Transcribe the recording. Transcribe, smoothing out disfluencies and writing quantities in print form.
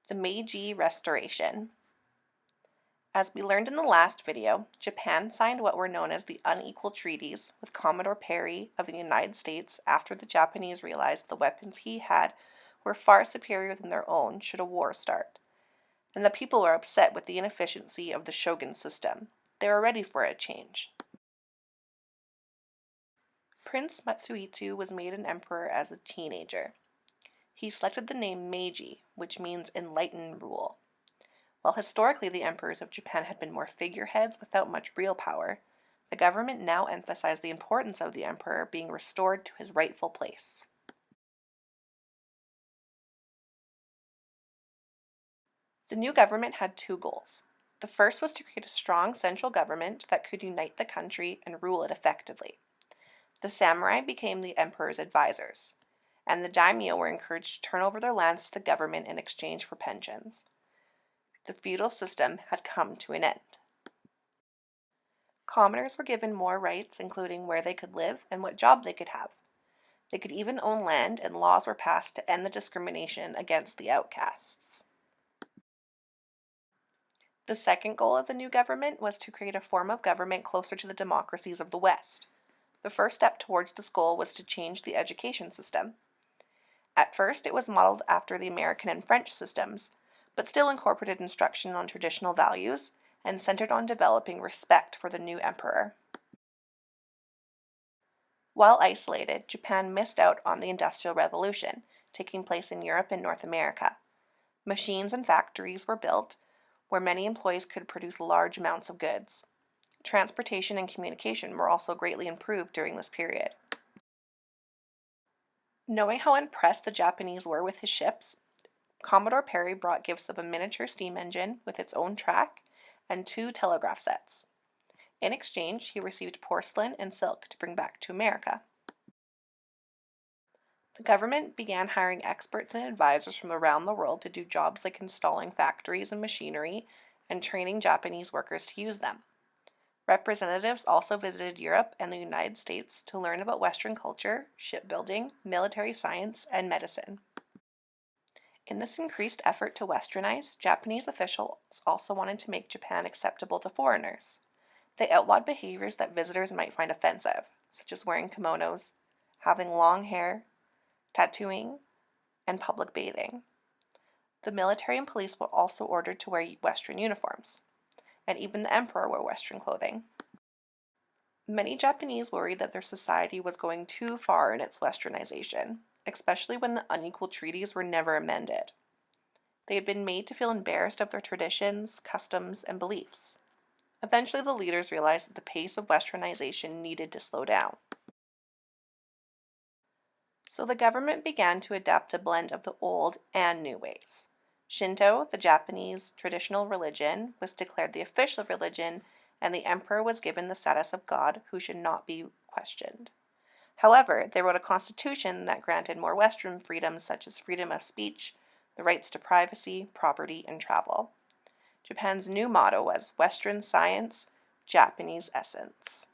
The Meiji Restoration. As we learned in the last video, Japan signed what were known as the unequal treaties with Commodore Perry of the United States after the Japanese realized the weapons he had were far superior than their own should a war start. And the people were upset with the inefficiency of the shogun system. They were ready for a change. Prince Matsuhito was made an emperor as a teenager. He selected the name Meiji, which means enlightened rule. While historically the emperors of Japan had been more figureheads without much real power, the government now emphasized the importance of the emperor being restored to his rightful place. The new government had two goals. The first was to create a strong central government that could unite the country and rule it effectively. The samurai became the emperor's advisors, and the daimyo were encouraged to turn over their lands to the government in exchange for pensions. The feudal system had come to an end. Commoners were given more rights, including where they could live and what job they could have. They could even own land, and laws were passed to end the discrimination against the outcasts. The second goal of the new government was to create a form of government closer to the democracies of the West. The first step towards this goal was to change the education system. At first, it was modeled after the American and French systems, but still incorporated instruction on traditional values and centered on developing respect for the new emperor. While isolated, Japan missed out on the Industrial Revolution, taking place in Europe and North America. Machines and factories were built where many employees could produce large amounts of goods. Transportation and communication were also greatly improved during this period. Knowing how impressed the Japanese were with his ships, Commodore Perry brought gifts of a miniature steam engine with its own track and 2 telegraph sets. In exchange, he received porcelain and silk to bring back to America. The government began hiring experts and advisors from around the world to do jobs like installing factories and machinery and training Japanese workers to use them. Representatives also visited Europe and the United States to learn about Western culture, shipbuilding, military science, and medicine. In this increased effort to westernize, Japanese officials also wanted to make Japan acceptable to foreigners. They outlawed behaviors that visitors might find offensive, such as wearing kimonos, having long hair, tattooing, and public bathing. The military and police were also ordered to wear Western uniforms, and even the emperor wore Western clothing. Many Japanese worried that their society was going too far in its westernization, especially when the unequal treaties were never amended. They had been made to feel embarrassed of their traditions, customs, and beliefs. Eventually, the leaders realized that the pace of westernization needed to slow down. So the government began to adapt a blend of the old and new ways. Shinto, the Japanese traditional religion, was declared the official religion, and the emperor was given the status of God who should not be questioned. However, they wrote a constitution that granted more Western freedoms such as freedom of speech, the rights to privacy, property, and travel. Japan's new motto was Western Science, Japanese Essence.